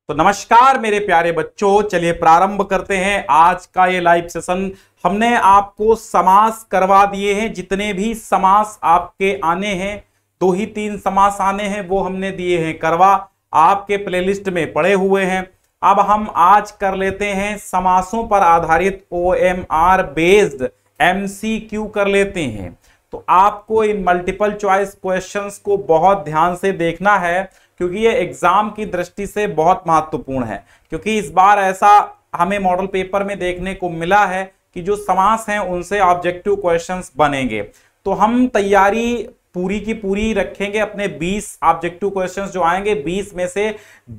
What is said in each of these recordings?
तो नमस्कार मेरे प्यारे बच्चों, चलिए प्रारंभ करते हैं आज का ये लाइव सेशन। हमने आपको समास करवा दिए हैं, जितने भी समास आपके आने हैं, 2 ही 3 समास आने हैं वो हमने दिए हैं करवा, आपके प्लेलिस्ट में पड़े हुए हैं। अब हम आज कर लेते हैं समासों पर आधारित OMR बेस्ड MCQ कर लेते हैं। तो आपको इन मल्टीपल चॉइस क्वेश्चंस को बहुत ध्यान से देखना है, क्योंकि ये एग्जाम की दृष्टि से बहुत महत्वपूर्ण है। क्योंकि इस बार ऐसा हमें मॉडल पेपर में देखने को मिला है कि जो समास हैं उनसे ऑब्जेक्टिव क्वेश्चंस बनेंगे। तो हम तैयारी पूरी की पूरी रखेंगे। अपने 20 ऑब्जेक्टिव क्वेश्चंस जो आएंगे, 20 में से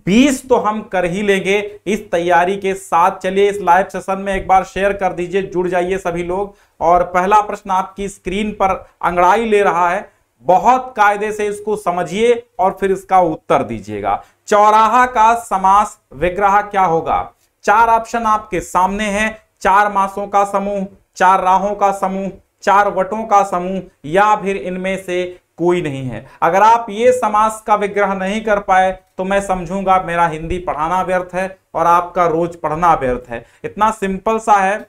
20 तो हम कर ही लेंगे इस तैयारी के साथ। चलिए इस लाइव सेशन में एक बार शेयर कर दीजिए, जुड़ जाइए सभी लोग। और पहला प्रश्न आपकी स्क्रीन पर अंगड़ाई ले रहा है, बहुत कायदे से इसको समझिए और फिर इसका उत्तर दीजिएगा। चौराहा का समास विग्रह क्या होगा? 4 ऑप्शन आपके सामने हैं। 4 मासों का समूह, 4 राहों का समूह, 4 वटों का समूह, या फिर इनमें से कोई नहीं है। अगर आप ये समास का विग्रह नहीं कर पाए तो मैं समझूंगा मेरा हिंदी पढ़ाना व्यर्थ है और आपका रोज पढ़ना व्यर्थ है। इतना सिंपल सा है,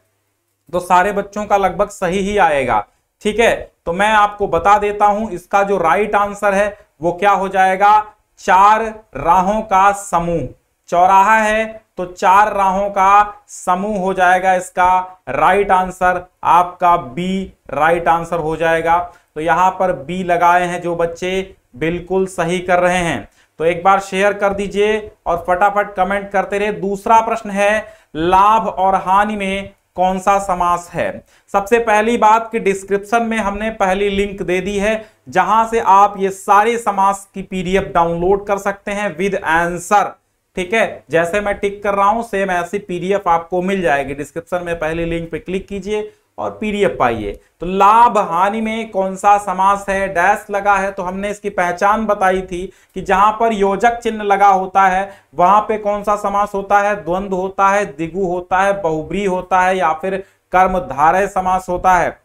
तो सारे बच्चों का लगभग सही ही आएगा। ठीक है, तो मैं आपको बता देता हूं, इसका जो राइट आंसर है वो क्या हो जाएगा? 4 राहों का समूह। चौराहा है तो 4 राहों का समूह हो जाएगा इसका राइट आंसर। आपका बी राइट आंसर हो जाएगा। तो यहां पर बी लगाए हैं जो बच्चे, बिल्कुल सही कर रहे हैं। तो एक बार शेयर कर दीजिए और फटाफट कमेंट करते रहे। दूसरा प्रश्न है, लाभ और हानि में कौन सा समास है? सबसे पहली बात कि डिस्क्रिप्शन में हमने पहली लिंक दे दी है, जहां से आप ये सारे समास की PDF डाउनलोड कर सकते हैं विद आंसर। ठीक है, जैसे मैं टिक कर रहा हूं सेम ऐसी PDF आपको मिल जाएगी। डिस्क्रिप्शन में पहली लिंक पे क्लिक कीजिए और PDF पाइए। तो लाभ हानि में कौन सा समास है? डैश लगा है तो हमने इसकी पहचान बताई थी कि जहां पर योजक चिन्ह लगा होता है वहां पे कौन सा समास होता है? द्वंद्व होता है, द्विगु होता है, बहुब्रीहि होता है, या फिर कर्मधारय समास होता है।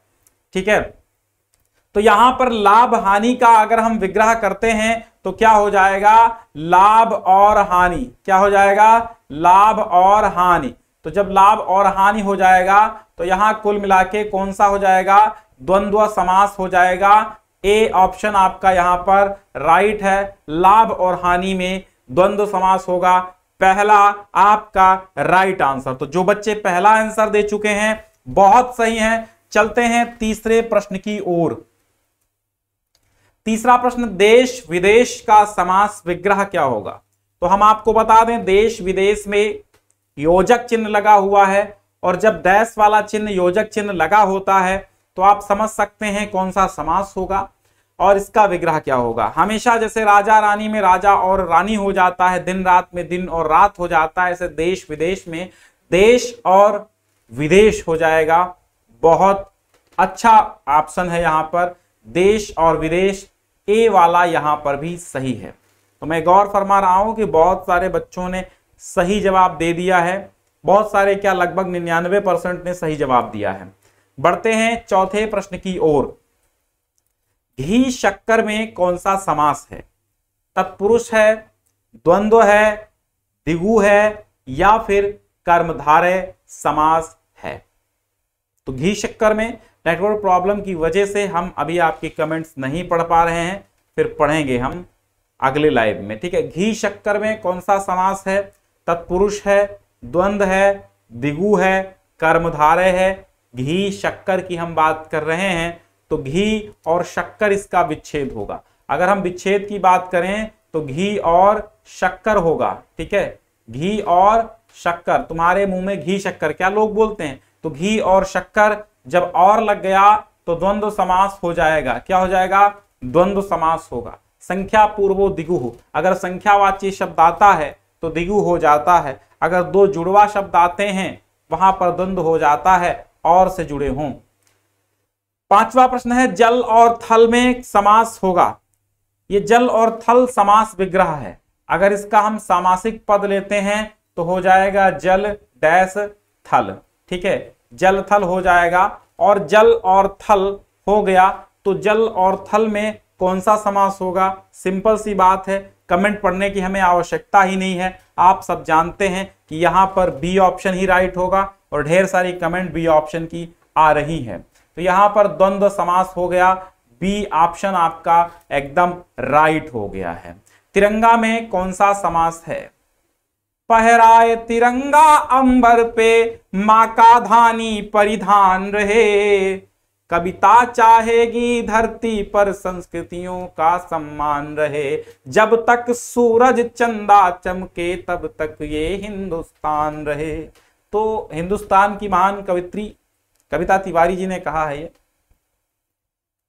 ठीक है, तो यहां पर लाभ हानि का अगर हम विग्रह करते हैं तो क्या हो जाएगा? लाभ और हानि। क्या हो जाएगा? लाभ और हानि। तो जब लाभ और हानि हो जाएगा तो यहां कुल मिला के कौन सा हो जाएगा? द्वंद्व समास हो जाएगा। ए ऑप्शन आपका यहां पर राइट है। लाभ और हानि में द्वंद्व समास होगा, पहला आपका राइट आंसर। तो जो बच्चे पहला आंसर दे चुके हैं बहुत सही हैं। चलते हैं तीसरे प्रश्न की ओर। तीसरा प्रश्न, देश विदेश का समास विग्रह क्या होगा? तो हम आपको बता दें, देश विदेश में योजक चिन्ह लगा हुआ है, और जब डैश वाला चिन्ह योजक चिन्ह लगा होता है तो आप समझ सकते हैं कौन सा समास होगा और इसका विग्रह क्या होगा। हमेशा जैसे राजा रानी में राजा और रानी हो जाता है, दिन रात में दिन और रात हो जाता है, ऐसे देश विदेश में देश और विदेश हो जाएगा। बहुत अच्छा ऑप्शन है यहां पर, देश और विदेश। ए वाला यहां पर भी सही है। तो मैं गौर फरमा रहा हूं कि बहुत सारे बच्चों ने सही जवाब दे दिया है। बहुत सारे क्या, लगभग 99% ने सही जवाब दिया है। बढ़ते हैं चौथे प्रश्न की ओर। घी शक्कर में कौन सा समास है? तत्पुरुष है, द्वंद्व है, द्विगु है, या फिर कर्मधारय समास है? तो घी शक्कर में नेटवर्क प्रॉब्लम की वजह से हम अभी आपकी कमेंट्स नहीं पढ़ पा रहे हैं, फिर पढ़ेंगे हम अगले लाइव में। ठीक है, घी शक्कर में कौन सा समास है? तत्पुरुष है, द्वंद्व है, द्विगु है, कर्मधारय है। घी शक्कर की हम बात कर रहे हैं तो घी और शक्कर इसका विच्छेद होगा। अगर हम विच्छेद की बात करें तो घी और शक्कर होगा। ठीक है, घी और शक्कर, तुम्हारे मुंह में घी शक्कर, क्या लोग बोलते हैं? तो घी और शक्कर जब और लग गया तो द्वंद्व समास हो जाएगा। क्या हो जाएगा? द्वंद्व समास होगा। संख्या पूर्वो द्विगु, अगर संख्यावाची शब्द आता है तो द्विगु हो जाता है। अगर 2 जुड़वा शब्द आते हैं वहां पर द्वंद्व हो जाता है, और से जुड़े हों। पांचवा प्रश्न है, जल और थल में समास होगा। ये जल और थल समास विग्रह है। अगर इसका हम सामासिक पद लेते हैं तो हो जाएगा जल डैश थल। ठीक है, जल थल हो जाएगा। और जल और थल हो गया तो जल और थल में कौन सा समास होगा? सिंपल सी बात है, कमेंट पढ़ने की हमें आवश्यकता ही नहीं है। आप सब जानते हैं कि यहाँ पर बी ऑप्शन ही राइट होगा और ढेर सारी कमेंट बी ऑप्शन की आ रही है। तो यहाँ पर द्वंद्व समास हो गया, बी ऑप्शन आपका एकदम राइट हो गया है। तिरंगा में कौन सा समास है? पहराए तिरंगा अंबर पे मां का धानी परिधान रहे, कविता चाहेगी धरती पर संस्कृतियों का सम्मान रहे, जब तक सूरज चंदा चमके तब तक ये हिंदुस्तान रहे। तो हिंदुस्तान की महान कवित्री कविता तिवारी जी ने कहा है ये,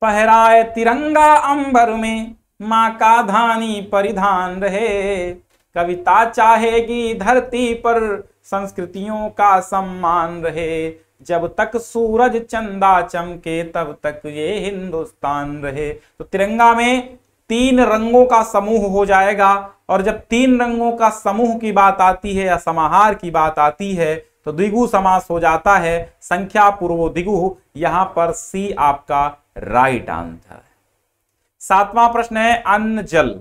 पहराए तिरंगा अंबर में मां का धानी परिधान रहे, कविता चाहेगी धरती पर संस्कृतियों का सम्मान रहे, जब तक सूरज चंदा चमके तब तक ये हिंदुस्तान रहे। तो तिरंगा में 3 रंगों का समूह हो जाएगा, और जब 3 रंगों का समूह की बात आती है या समाहार की बात आती है तो द्विगु समास हो जाता है, संख्या पूर्वो द्विगु। यहां पर सी आपका राइट आंसर है। 7वां प्रश्न है अन्न जल।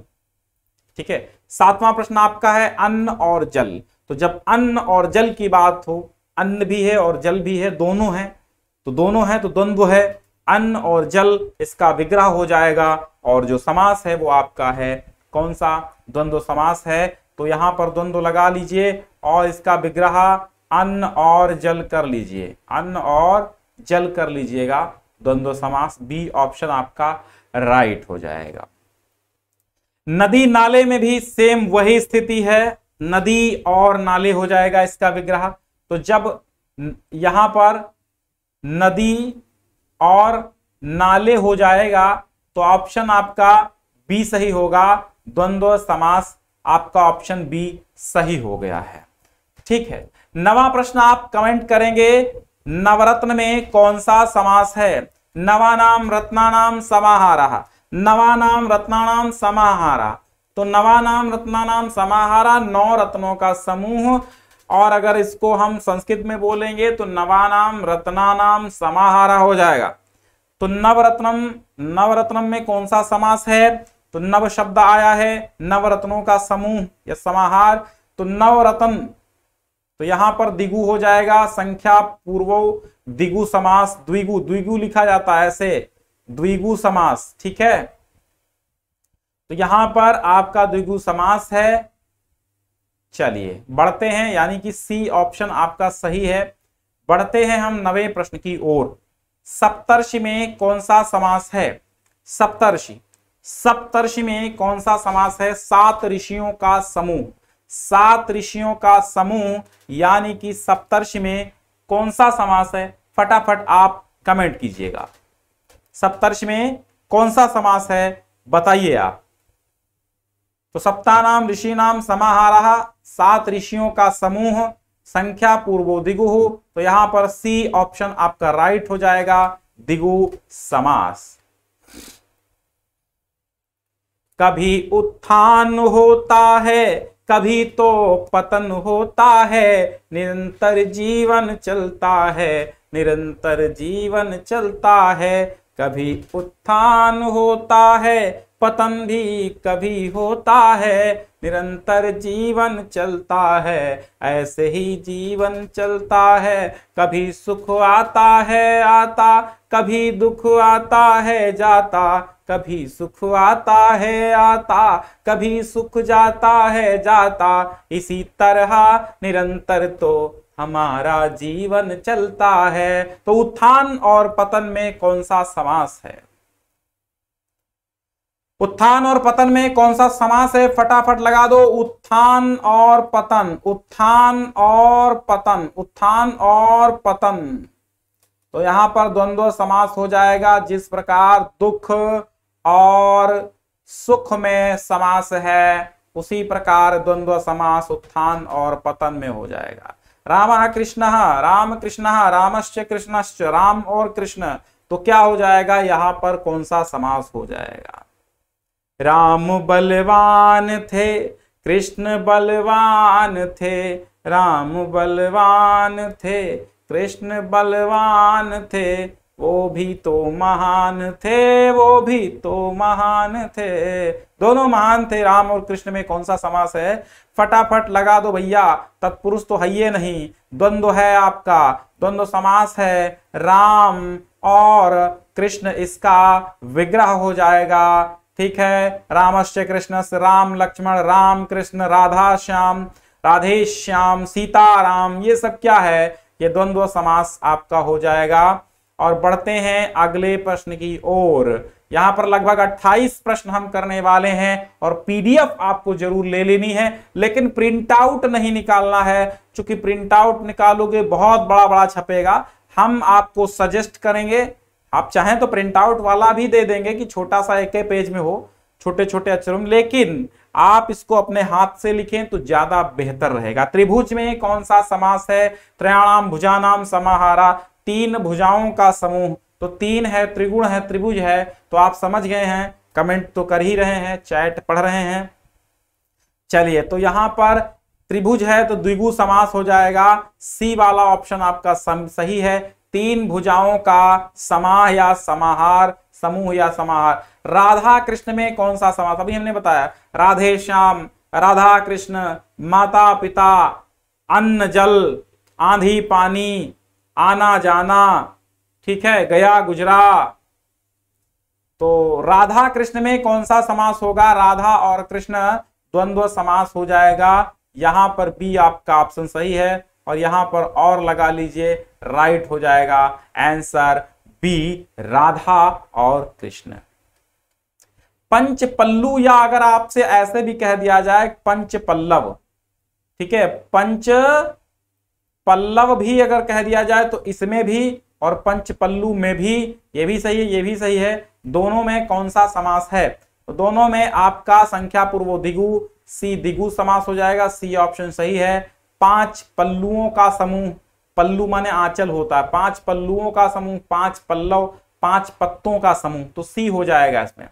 ठीक है, 7वां प्रश्न आपका है अन्न और जल। तो जब अन्न और जल की बात हो, अन्न भी है और जल भी है, दोनों हैं, तो दोनों हैं तो द्वंद्व है, अन्न और जल इसका विग्रह हो जाएगा। और जो समास है वो आपका है कौन सा? द्वंद्व समास है। तो यहां पर द्वंद्व लगा लीजिए और इसका विग्रह अन्न और जल कर लीजिए, अन्न और जल कर लीजिएगा, द्वंद्व समास बी ऑप्शन आपका राइट हो जाएगा। नदी नाले में भी सेम वही स्थिति है, नदी और नाले हो जाएगा इसका विग्रह। तो जब यहां पर नदी और नाले हो जाएगा तो ऑप्शन आपका बी सही होगा, द्वंद्व समास आपका ऑप्शन बी सही हो गया है। ठीक है, 9वां प्रश्न आप कमेंट करेंगे, नवरत्न में कौन सा समास है? नवानाम रत्नानाम समाहारः, नवानाम रत्नानाम समाहारा। तो नवानाम रत्नानाम समाहारा 9 रत्नों का समूह, और अगर इसको हम संस्कृत में बोलेंगे तो नवानाम रत्नानाम समाहारा हो जाएगा। तो नवरत्नम, नवरत्नम में कौन सा समास है? तो नव शब्द आया है, नवरत्नों का समूह या समाहार, तो नवरत्न, तो यहां पर द्विगु हो जाएगा, संख्या पूर्वो द्विगु समास, द्विगु द्विगु लिखा जाता है ऐसे, द्विगु समास। ठीक है, तो यहां पर आपका द्विगु समास है। चलिए बढ़ते हैं, यानी कि सी ऑप्शन आपका सही है। बढ़ते हैं हम 9वें प्रश्न की ओर। सप्तर्षि में कौन सा समास है? सप्तर्षि, सप्तर्षि में कौन सा समास है? 7 ऋषियों का समूह, 7 ऋषियों का समूह, यानी कि सप्तर्षि में कौन सा समास है? फटाफट आप कमेंट कीजिएगा, सप्तर्षि में कौन सा समास है बताइए आप। तो सप्तानाम ऋषिनाम समाहारः, 7 ऋषियों का समूह, संख्या पूर्वो द्विगु। तो यहां पर सी ऑप्शन आपका राइट हो जाएगा, द्विगु समास। कभी उत्थान होता है कभी तो पतन होता है, निरंतर जीवन चलता है, निरंतर जीवन चलता है। कभी उत्थान होता है पतन भी कभी होता है, निरंतर जीवन चलता है, ऐसे ही जीवन चलता है। कभी सुख आता है आता, कभी दुख आता है जाता, कभी सुख आता है आता, कभी सुख जाता है जाता, इसी तरह निरंतर तो हमारा जीवन चलता है। तो उत्थान और पतन में कौन सा समास है? उत्थान और पतन में कौन सा समास है? फटाफट लगा दो, उत्थान और पतन, उत्थान और पतन, उत्थान और पतन। तो यहां पर द्वंद्व समास हो जाएगा, जिस प्रकार दुख और सुख में समास है उसी प्रकार द्वंद्व समास उत्थान और पतन में हो जाएगा। रामः कृष्णः, राम कृष्णः, रामश्च कृष्णश्च, राम और कृष्ण। तो क्या हो जाएगा यहां पर, कौन सा समास हो जाएगा? राम बलवान थे कृष्ण बलवान थे, राम बलवान थे कृष्ण बलवान थे, वो भी तो महान थे, वो भी तो महान थे। दोनों महान थे। राम और कृष्ण में कौन सा समास है? फटाफट लगा दो भैया, तत्पुरुष तो है ये नहीं, द्वंद्व है आपका, द्वंद्व समास है। राम और कृष्ण इसका विग्रह हो जाएगा। ठीक है, रामश्च कृष्णस्य, राम लक्ष्मण, राम कृष्ण, राधा श्याम, राधे श्याम, सीता राम, ये सब क्या है? ये द्वंद्व समास आपका हो जाएगा। और बढ़ते हैं अगले प्रश्न की ओर। यहां पर लगभग 28 प्रश्न हम करने वाले हैं और पीडीएफ आपको जरूर ले लेनी है, लेकिन प्रिंट आउट नहीं निकालना है, क्योंकि प्रिंट आउट निकालोगे बहुत बड़ा बड़ा छपेगा। हम आपको सजेस्ट करेंगे, आप चाहें तो प्रिंट आउट वाला भी दे देंगे कि छोटा सा एक पेज में हो, छोटे छोटे अक्षरों में, लेकिन आप इसको अपने हाथ से लिखें तो ज्यादा बेहतर रहेगा। त्रिभुज में कौन सा समास है? त्रयाणाम भुजानाम समाहारा, तीन भुजाओं का समूह। तो तीन है, त्रिगुण है, त्रिभुज है, तो आप समझ गए हैं, कमेंट तो कर ही रहे हैं, चैट पढ़ रहे हैं। चलिए, तो यहां पर त्रिभुज है तो द्विगु समास हो जाएगा। सी वाला ऑप्शन आपका सही है। तीन भुजाओं का समाह या समाहार, समूह या समाहार। राधा कृष्ण में कौन सा समास? अभी हमने बताया, राधे श्याम, राधा कृष्ण, माता पिता, अन्न जल, आंधी पानी, आना जाना, ठीक है, गया गुजरा। तो राधा कृष्ण में कौन सा समास होगा? राधा और कृष्ण द्वंद्व समास हो जाएगा। यहां पर बी आपका ऑप्शन सही है, और यहां पर और लगा लीजिए, राइट हो जाएगा आंसर बी, राधा और कृष्ण। पंच पल्लू, या अगर आपसे ऐसे भी कह दिया जाए पंच पल्लव, ठीक है, पंच पल्लव भी अगर कह दिया जाए तो इसमें भी और पंच पल्लू में भी, ये भी सही है, ये भी सही है। दोनों में कौन सा समास है? तो दोनों में आपका संख्या पूर्व दिगु, सी दिगु समास हो जाएगा। सी ऑप्शन सही है। पांच पल्लुओं का समूह, पल्लू माने आंचल होता है, पांच पल्लुओं का समूह, पांच पल्लव, पांच पत्तों का समूह, तो सी हो जाएगा इसमें।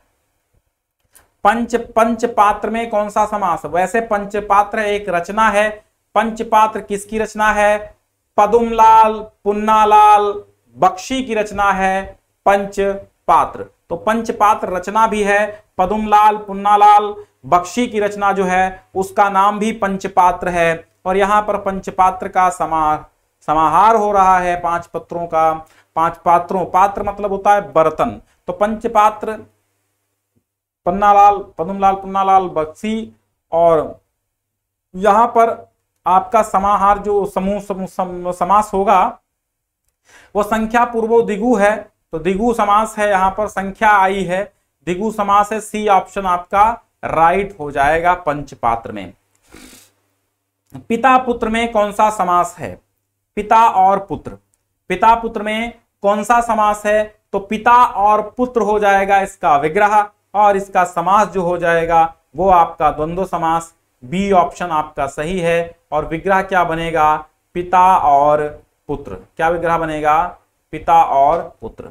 पंच पात्र में कौन सा समास? वैसे पंचपात्र एक रचना है। पंचपात्र किसकी रचना है? पदुमलाल पुन्नालाल बख्शी की रचना है पंचपात्र। तो पंचपात्र रचना भी है, पदुमलाल पुन्नालाल बख्शी की रचना जो है उसका नाम भी पंचपात्र है। और यहां पर पंचपात्र का समाहार हो रहा है पांच पत्रों का, पांच पात्रों, पात्र मतलब होता है बर्तन। तो पंचपात्र, पदुमलाल पुन्नालाल बख्शी, और यहां पर आपका समाहार जो समास होगा वो संख्या पूर्वो दिगु है, तो दिगु समास है, यहां पर संख्या आई है, दिगु समास है। सी ऑप्शन आपका राइट हो जाएगा पंचपात्र में। पिता पुत्र में कौन सा समास है? पिता और पुत्र, पिता पुत्र में कौन सा समास है? तो पिता और पुत्र हो जाएगा इसका विग्रह, और इसका समास जो हो जाएगा वो आपका द्वंद्व समास। बी ऑप्शन आपका सही है। और विग्रह क्या बनेगा? पिता और पुत्र। क्या विग्रह बनेगा? पिता और पुत्र।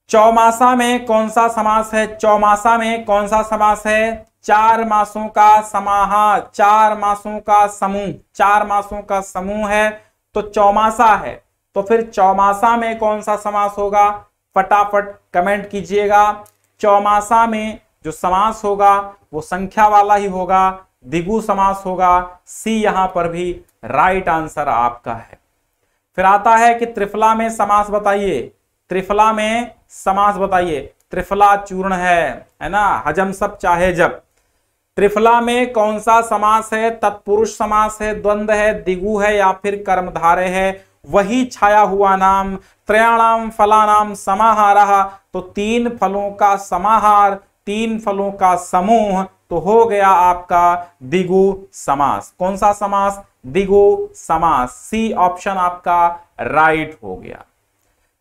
चौमासा में कौन सा समास है? चौमासा में कौन सा समास है? चार मासों का समाहार, चार मासों का समूह, चार मासों का समूह है तो चौमासा है। तो फिर चौमासा में कौन सा समास होगा? फटाफट कमेंट कीजिएगा। चौमासा में जो समास होगा वो संख्या वाला ही होगा, द्विगु समास होगा। सी यहां पर भी राइट आंसर आपका है। फिर आता है कि त्रिफला में समास बताइए, त्रिफला में समास बताइए। त्रिफला चूर्ण है ना, हजम सब चाहे जब। त्रिफला में कौन सा समास है? तत्पुरुष समास है, द्वंद्व है, दिगु है या फिर कर्मधारय है? वही छाया हुआ नाम, त्रयाणाम फलानाम समाहारः, तो तीन फलों का समाहार, तीन फलों का समूह, तो हो गया आपका दिगु समास। कौन सा समास? दिगु समास। सी ऑप्शन आपका राइट हो गया।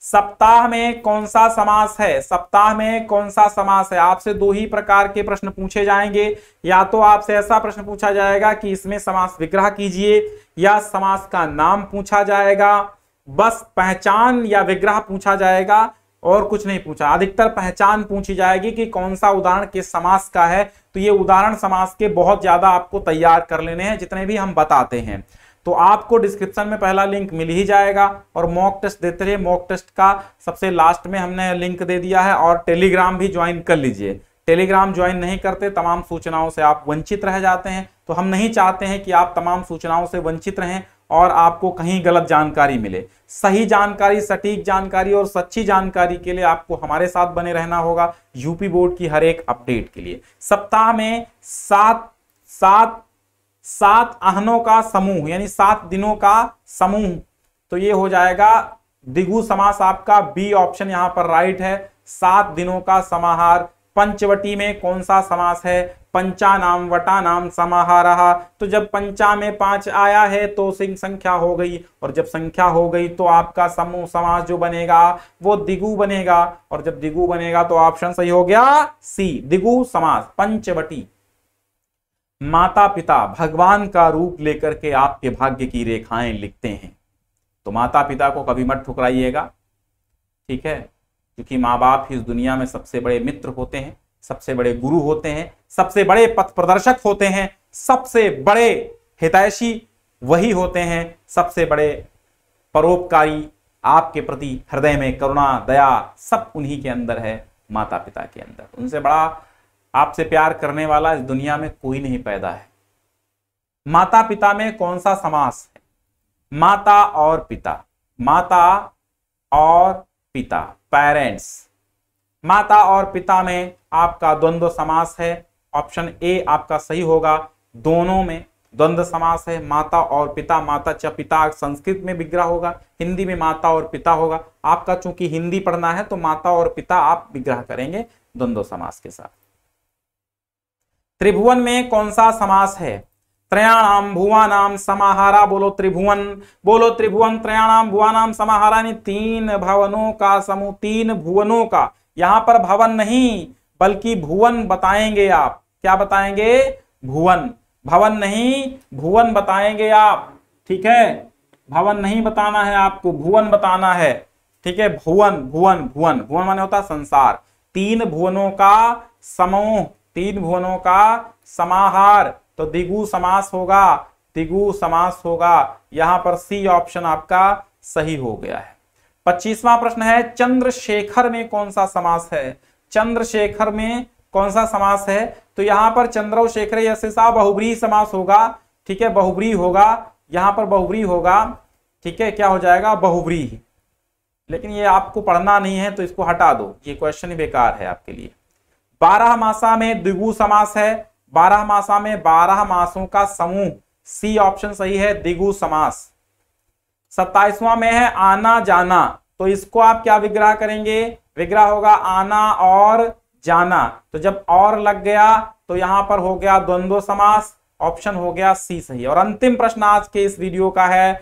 सप्ताह में कौन सा समास है? सप्ताह में कौन सा समास है? आपसे दो ही प्रकार के प्रश्न पूछे जाएंगे। या तो आपसे ऐसा प्रश्न पूछा जाएगा कि इसमें समास विग्रह कीजिए, या समास का नाम पूछा जाएगा, बस पहचान या विग्रह पूछा जाएगा और कुछ नहीं पूछा। अधिकतर पहचान पूछी जाएगी कि कौन सा उदाहरण किस समास का है। तो ये उदाहरण समास के बहुत ज्यादा आपको तैयार कर लेने हैं जितने भी हम बताते हैं। तो आपको डिस्क्रिप्शन में पहला लिंक मिल ही जाएगा। और मॉक टेस्ट देते रहिए, मॉक टेस्ट का सबसे लास्ट में हमने लिंक दे दिया है। और टेलीग्राम भी ज्वाइन कर लीजिए। टेलीग्राम ज्वाइन नहीं करते तमाम सूचनाओं से आप वंचित रह जाते हैं, तो हम नहीं चाहते हैं कि आप तमाम सूचनाओं से वंचित रहें और आपको कहीं गलत जानकारी मिले। सही जानकारी, सटीक जानकारी और सच्ची जानकारी के लिए आपको हमारे साथ बने रहना होगा यूपी बोर्ड की हर एक अपडेट के लिए। सप्ताह में सात आहनों का समूह यानी 7 दिनों का समूह, तो ये हो जाएगा द्विगु समास। आपका बी ऑप्शन यहां पर राइट है, 7 दिनों का समाहार। पंचवटी में कौन सा समास है? पंचानाम वटानाम समाहारः। तो जब पंचा में 5 आया है तो संख्या हो गई, और जब संख्या हो गई तो आपका समूह समास जो बनेगा वो द्विगु बनेगा, और जब द्विगु बनेगा तो ऑप्शन सही हो गया सी, द्विगु समास। पंचवटी। माता पिता भगवान का रूप लेकर के आपके भाग्य की रेखाएं लिखते हैं, तो माता पिता को कभी मत ठुकराइएगा, ठीक है, क्योंकि माँ बाप ही इस दुनिया में सबसे बड़े मित्र होते हैं, सबसे बड़े गुरु होते हैं, सबसे बड़े पथ प्रदर्शक होते हैं, सबसे बड़े हितैषी वही होते हैं, सबसे बड़े परोपकारी, आपके प्रति हृदय में करुणा दया सब उन्हीं के अंदर है, माता पिता के अंदर। उनसे बड़ा आपसे प्यार करने वाला इस दुनिया में कोई नहीं पैदा है। माता पिता में कौन सा समास है? माता और पिता, माता और पिता, पेरेंट्स। माता और पिता में आपका द्वंद्व समास है, ऑप्शन ए आपका सही होगा। दोनों में द्वंद्व समास है, माता और पिता। माता च पिता संस्कृत में विग्रह होगा, हिंदी में माता और पिता होगा। आपका चूंकि हिंदी पढ़ना है तो माता और पिता आप विग्रह करेंगे द्वंद्व समास के साथ। त्रिभुवन में कौन सा समास है? त्रयाणाम भुवानाम समाहारा। बोलो त्रिभुवन, बोलो त्रिभुवन। त्रयाणाम भुवानाम समाहारा यानी 3 भवनों का समूह, 3 भुवनों का। यहां पर भवन नहीं बल्कि भुवन बताएंगे आप। क्या बताएंगे? भुवन, भवन नहीं भुवन बताएंगे आप, ठीक है। भवन नहीं बताना है आपको, भुवन बताना है, ठीक है। भुवन भुवन भुवन भुवन माने होता संसार। 3 भुवनों का समूह, 3 भुवनों का समाहार, तो द्विगु समास होगा, द्विगु समास होगा। यहां पर सी ऑप्शन आपका सही हो गया है। 25वां प्रश्न है, चंद्रशेखर में कौन सा समास है? चंद्रशेखर में कौन सा समास है? तो यहां पर चंद्र शेखर यशसा बहुब्रीहि समास होगा, ठीक है, बहुब्रीहि होगा, यहां पर बहुब्रीहि होगा, ठीक है। क्या हो जाएगा? बहुब्रीहि। लेकिन ये आपको पढ़ना नहीं है तो इसको हटा दो, ये क्वेश्चन ही बेकार है आपके लिए। 12 मासा में द्विगु समास है, 12 मासा में 12 मासों का समूह, सी ऑप्शन सही है, द्विगु समास। 27वां में है आना जाना, तो इसको आप क्या विग्रह करेंगे? विग्रह होगा आना और जाना, तो जब और लग गया तो यहां पर हो गया द्वंद्व समास, ऑप्शन हो गया सी सही। और अंतिम प्रश्न आज के इस वीडियो का है,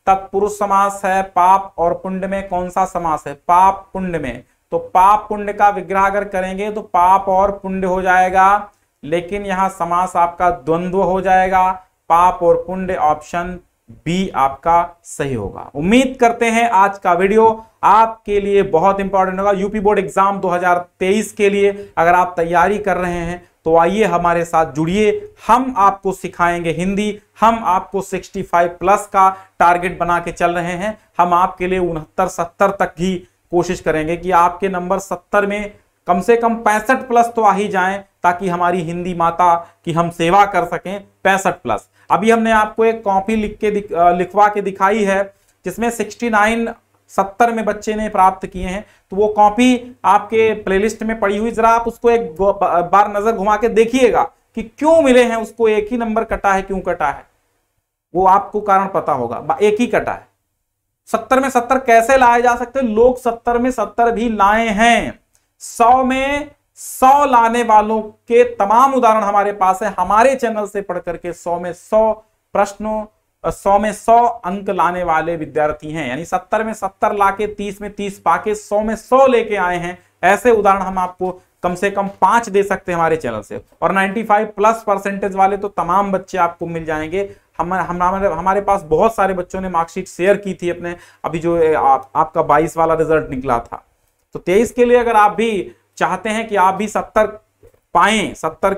तत्पुरुष समास है। पाप और पुण्य में कौन सा समास है? पाप पुण्य में, तो पाप पुण्य का विग्रह अगर करेंगे तो पाप और पुण्य हो जाएगा, लेकिन यहां समास आपका द्वंद्व हो जाएगा, पाप और पुण्य, ऑप्शन बी आपका सही होगा। उम्मीद करते हैं आज का वीडियो आपके लिए बहुत इंपॉर्टेंट होगा यूपी बोर्ड एग्जाम 2023 के लिए। अगर आप तैयारी कर रहे हैं तो आइए हमारे साथ जुड़िए, हम आपको सिखाएंगे हिंदी। हम आपको 65 प्लस का टारगेट बना के चल रहे हैं। हम आपके लिए 69-70 तक ही कोशिश करेंगे कि आपके नंबर 70 में कम से कम 65 प्लस तो आ ही जाएं, ताकि हमारी हिंदी माता की हम सेवा कर सकें। 65 प्लस। अभी हमने आपको एक कॉपी लिखवा के दिखाई है जिसमें 70 में बच्चे ने प्राप्त किए हैं, तो वो कॉपी आपके प्लेलिस्ट में पड़ी हुई, जरा आप उसको एक बार नजर घुमा के देखिएगा कि क्यों मिले हैं उसको, एक ही नंबर कटा है, क्यों कटा है, वो आपको कारण पता होगा। एक ही कटा है। 70 में 70 कैसे लाए जा सकते? लोग 70 में 70 भी लाए हैं। 100 में 100 लाने वालों के तमाम उदाहरण हमारे पास है। हमारे चैनल से पढ़ करके 100 में 100 प्रश्नों, 100 में 100 अंक लाने वाले विद्यार्थी हैं। यानी 70 में 70 लाके 30 में 30 पाके 100 में 100 लेके आए हैं। ऐसे उदाहरण हम आपको कम से कम 5 दे सकते हैं हमारे चैनल से। और 95 प्लस परसेंटेज वाले तो तमाम बच्चे आपको मिल जाएंगे। हमारे पास बहुत सारे बच्चों ने मार्कशीट शेयर की थी अपने, अभी जो आपका 22 वाला रिजल्ट निकला था। तो 23 के लिए अगर आप भी चाहते हैं कि आप भी 70 पाएं, 70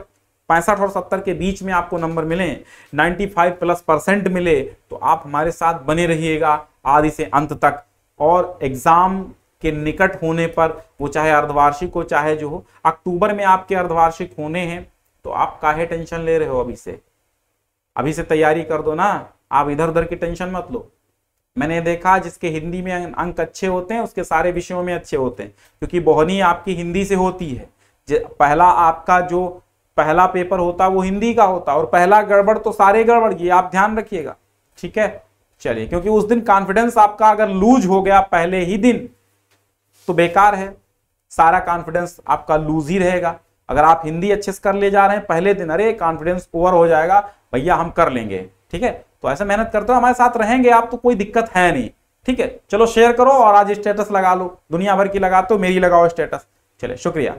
65 और 70 के बीच में आपको नंबर मिले, 95+ % मिले, तो आप हमारे साथ बने रहिएगा आदि से अंत तक। और एग्जाम के निकट होने पर, वो चाहे अर्धवार्षिक हो चाहे जो हो, अक्टूबर में आपके अर्धवार्षिक होने हैं, तो आप काहे टेंशन ले रहे हो? अभी से तैयारी कर दो ना, आप इधर उधर की टेंशन मत लो। मैंने देखा जिसके हिंदी में अंक अच्छे होते हैं उसके सारे विषयों में अच्छे होते हैं, क्योंकि बोहनी आपकी हिंदी से होती है। पहला आपका जो पहला पेपर होता है वो हिंदी का होता है, और पहला गड़बड़ तो सारे गड़बड़, ये आप ध्यान रखिएगा, ठीक है। चलिए, क्योंकि उस दिन कॉन्फिडेंस आपका अगर लूज हो गया पहले ही दिन तो बेकार है, सारा कॉन्फिडेंस आपका लूज ही रहेगा। अगर आप हिंदी अच्छे से कर ले जा रहे हैं पहले दिन, अरे कॉन्फिडेंस ओवर हो जाएगा, भैया हम कर लेंगे, ठीक है। तो ऐसे मेहनत करते हो, हमारे साथ रहेंगे आप तो कोई दिक्कत है नहीं, ठीक है। चलो शेयर करो और आज स्टेटस लगा लो, दुनिया भर की लगाते हो, मेरी लगाओ स्टेटस। चलिए, शुक्रिया।